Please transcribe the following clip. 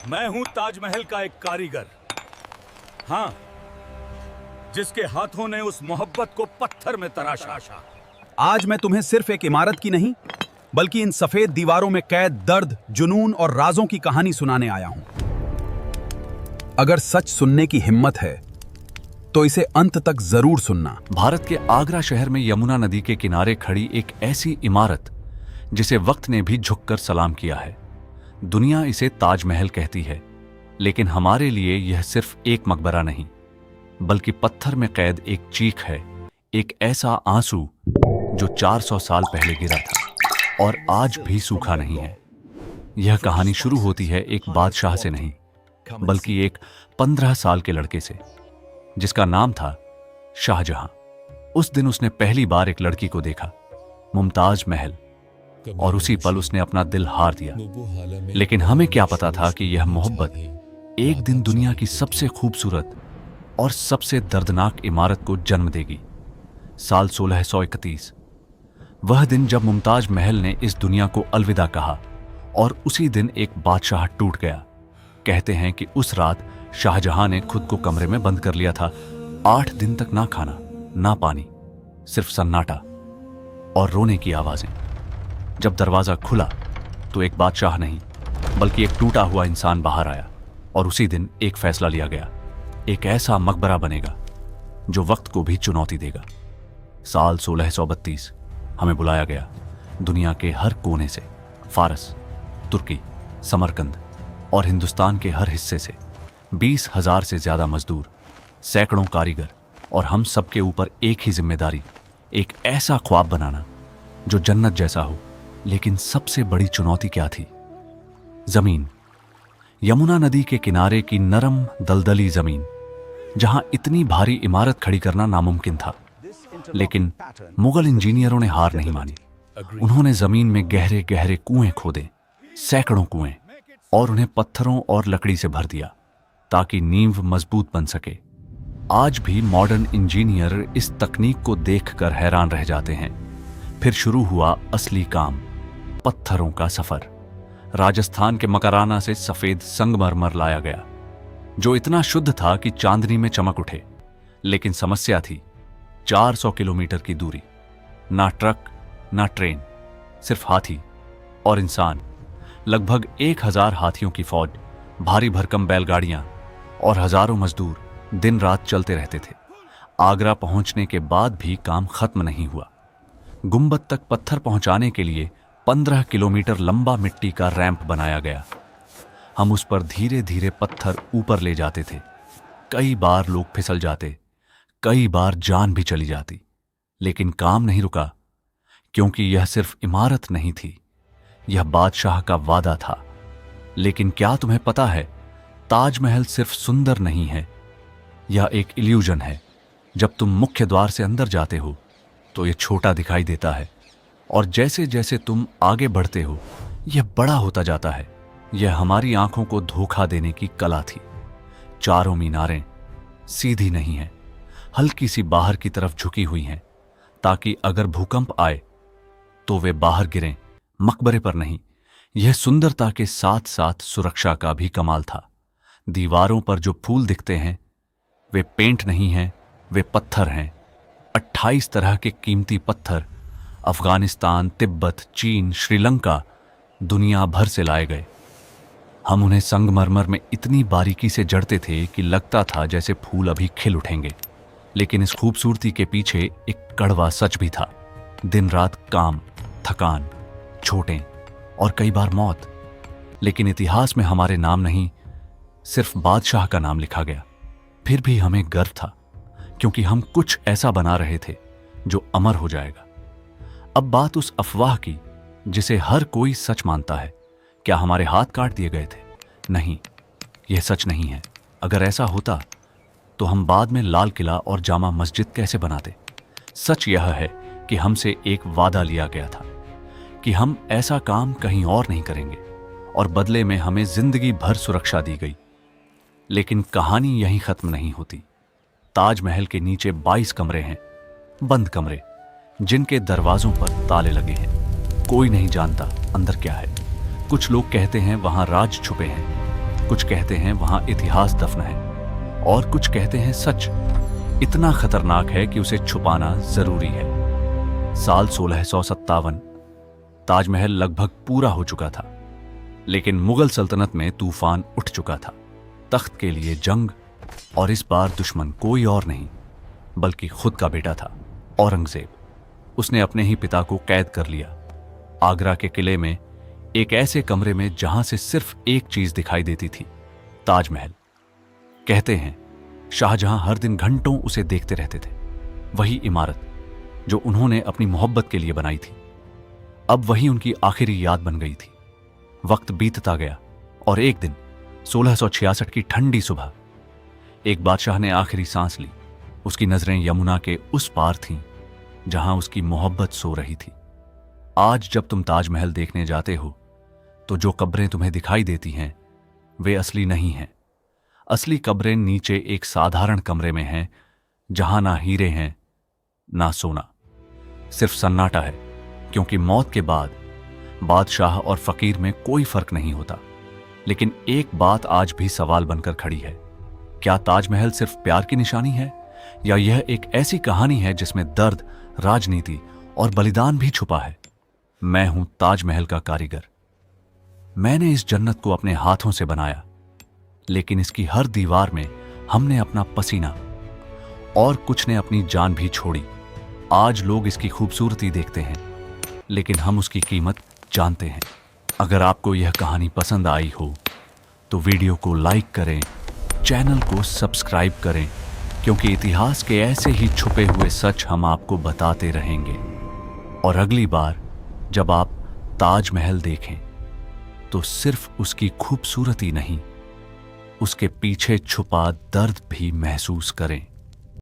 मैं हूं ताजमहल का एक कारीगर। हाँ, जिसके हाथों ने उस मोहब्बत को पत्थर में तराशा। आज मैं तुम्हें सिर्फ एक इमारत की नहीं, बल्कि इन सफेद दीवारों में कैद दर्द, जुनून और राजों की कहानी सुनाने आया हूं। अगर सच सुनने की हिम्मत है, तो इसे अंत तक जरूर सुनना। भारत के आगरा शहर में यमुना नदी के किनारे खड़ी एक ऐसी इमारत जिसे वक्त ने भी झुककर सलाम किया है। दुनिया इसे ताजमहल कहती है, लेकिन हमारे लिए यह सिर्फ एक मकबरा नहीं, बल्कि पत्थर में कैद एक चीख है, एक ऐसा आंसू जो 400 साल पहले गिरा था और आज भी सूखा नहीं है। यह कहानी शुरू होती है एक बादशाह से नहीं, बल्कि एक 15 साल के लड़के से, जिसका नाम था शाहजहां। उस दिन उसने पहली बार एक लड़की को देखा, मुमताज महल, और उसी पल उसने अपना दिल हार दिया। लेकिन हमें क्या पता था कि यह मोहब्बत एक दिन दुनिया की सबसे खूबसूरत और सबसे दर्दनाक इमारत को जन्म देगी। साल 1631, वह दिन जब मुमताज महल ने इस दुनिया को अलविदा कहा, और उसी दिन एक बादशाह टूट गया। कहते हैं कि उस रात शाहजहां ने खुद को कमरे में बंद कर लिया था। 8 दिन तक ना खाना ना पानी, सिर्फ सन्नाटा और रोने की आवाजें। जब दरवाजा खुला तो एक बादशाह नहीं, बल्कि एक टूटा हुआ इंसान बाहर आया, और उसी दिन एक फैसला लिया गया, एक ऐसा मकबरा बनेगा जो वक्त को भी चुनौती देगा। साल 1632 हमें बुलाया गया, दुनिया के हर कोने से, फारस, तुर्की, समरकंद और हिंदुस्तान के हर हिस्से से 20,000 से ज्यादा मजदूर, सैकड़ों कारीगर, और हम सबके ऊपर एक ही जिम्मेदारी, एक ऐसा ख्वाब बनाना जो जन्नत जैसा हो। लेकिन सबसे बड़ी चुनौती क्या थी? जमीन। यमुना नदी के किनारे की नरम दलदली जमीन, जहां इतनी भारी इमारत खड़ी करना नामुमकिन था। लेकिन मुगल इंजीनियरों ने हार नहीं मानी। उन्होंने जमीन में गहरे गहरे कुएं खोदे, सैकड़ों कुएं, और उन्हें पत्थरों और लकड़ी से भर दिया ताकि नींव मजबूत बन सके। आज भी मॉडर्न इंजीनियर इस तकनीक को देखकर हैरान रह जाते हैं। फिर शुरू हुआ असली काम, पत्थरों का सफर। राजस्थान के मकराना से सफेद संगमरमर लाया गया, जो इतना शुद्ध था कि चांदनी में चमक उठे। लेकिन समस्या थी 400 किलोमीटर की दूरी, ना ट्रक ना ट्रेन, सिर्फ हाथी और इंसान। लगभग 1000 हाथियों की फौज, भारी भरकम बैलगाड़ियां और हजारों मजदूर दिन रात चलते रहते थे। आगरा पहुंचने के बाद भी काम खत्म नहीं हुआ। गुंबद तक पत्थर पहुंचाने के लिए 15 किलोमीटर लंबा मिट्टी का रैंप बनाया गया। हम उस पर धीरे धीरे पत्थर ऊपर ले जाते थे। कई बार लोग फिसल जाते, कई बार जान भी चली जाती, लेकिन काम नहीं रुका, क्योंकि यह सिर्फ इमारत नहीं थी, यह बादशाह का वादा था। लेकिन क्या तुम्हें पता है, ताजमहल सिर्फ सुंदर नहीं है, यह एक इल्यूजन है। जब तुम मुख्य द्वार से अंदर जाते हो तो यह छोटा दिखाई देता है, और जैसे जैसे तुम आगे बढ़ते हो यह बड़ा होता जाता है। यह हमारी आंखों को धोखा देने की कला थी। चारों मीनारें सीधी नहीं हैं, हल्की सी बाहर की तरफ झुकी हुई हैं, ताकि अगर भूकंप आए तो वे बाहर गिरें, मकबरे पर नहीं। यह सुंदरता के साथ साथ सुरक्षा का भी कमाल था। दीवारों पर जो फूल दिखते हैं वे पेंट नहीं हैं, वे पत्थर हैं। 28 तरह के कीमती पत्थर अफगानिस्तान, तिब्बत, चीन, श्रीलंका, दुनिया भर से लाए गए। हम उन्हें संगमरमर में इतनी बारीकी से जड़ते थे कि लगता था जैसे फूल अभी खिल उठेंगे। लेकिन इस खूबसूरती के पीछे एक कड़वा सच भी था। दिन रात काम, थकान, चोटें और कई बार मौत। लेकिन इतिहास में हमारे नाम नहीं, सिर्फ बादशाह का नाम लिखा गया। फिर भी हमें गर्व था, क्योंकि हम कुछ ऐसा बना रहे थे जो अमर हो जाएगा। अब बात उस अफवाह की जिसे हर कोई सच मानता है। क्या हमारे हाथ काट दिए गए थे? नहीं, यह सच नहीं है। अगर ऐसा होता तो हम बाद में लाल किला और जामा मस्जिद कैसे बनाते? सच यह है कि हमसे एक वादा लिया गया था कि हम ऐसा काम कहीं और नहीं करेंगे, और बदले में हमें जिंदगी भर सुरक्षा दी गई। लेकिन कहानी यहीं खत्म नहीं होती। ताजमहल के नीचे 22 कमरे हैं, बंद कमरे, जिनके दरवाजों पर ताले लगे हैं। कोई नहीं जानता अंदर क्या है। कुछ लोग कहते हैं वहां राज छुपे हैं, कुछ कहते हैं वहां इतिहास दफन है और कुछ कहते हैं सच इतना खतरनाक है कि उसे छुपाना जरूरी है। साल 1657 ताजमहल लगभग पूरा हो चुका था, लेकिन मुगल सल्तनत में तूफान उठ चुका था। तख्त के लिए जंग, और इस बार दुश्मन कोई और नहीं बल्कि खुद का बेटा था, औरंगजेब। उसने अपने ही पिता को कैद कर लिया, आगरा के किले में एक ऐसे कमरे में जहां से सिर्फ एक चीज दिखाई देती थी, ताजमहल। कहते हैं शाहजहां हर दिन घंटों उसे देखते रहते थे, वही इमारत जो उन्होंने अपनी मोहब्बत के लिए बनाई थी, अब वही उनकी आखिरी याद बन गई थी। वक्त बीतता गया और एक दिन 1666 की ठंडी सुबह एक बादशाह ने आखिरी सांस ली। उसकी नजरें यमुना के उस पार थीं जहां उसकी मोहब्बत सो रही थी। आज जब तुम ताजमहल देखने जाते हो तो जो कब्रें तुम्हें दिखाई देती हैं वे असली नहीं हैं। असली कब्रें नीचे एक साधारण कमरे में हैं जहां ना हीरे हैं ना सोना, सिर्फ सन्नाटा है, क्योंकि मौत के बाद बादशाह और फकीर में कोई फर्क नहीं होता। लेकिन एक बात आज भी सवाल बनकर खड़ी है, क्या ताजमहल सिर्फ प्यार की निशानी है या यह एक ऐसी कहानी है जिसमें दर्द, राजनीति और बलिदान भी छुपा है? मैं हूं ताजमहल का कारीगर। मैंने इस जन्नत को अपने हाथों से बनाया, लेकिन इसकी हर दीवार में हमने अपना पसीना और कुछ ने अपनी जान भी छोड़ी। आज लोग इसकी खूबसूरती देखते हैं, लेकिन हम उसकी कीमत जानते हैं। अगर आपको यह कहानी पसंद आई हो तो वीडियो को लाइक करें, चैनल को सब्सक्राइब करें, क्योंकि इतिहास के ऐसे ही छुपे हुए सच हम आपको बताते रहेंगे। और अगली बार जब आप ताजमहल देखें तो सिर्फ उसकी खूबसूरती नहीं, उसके पीछे छुपा दर्द भी महसूस करें।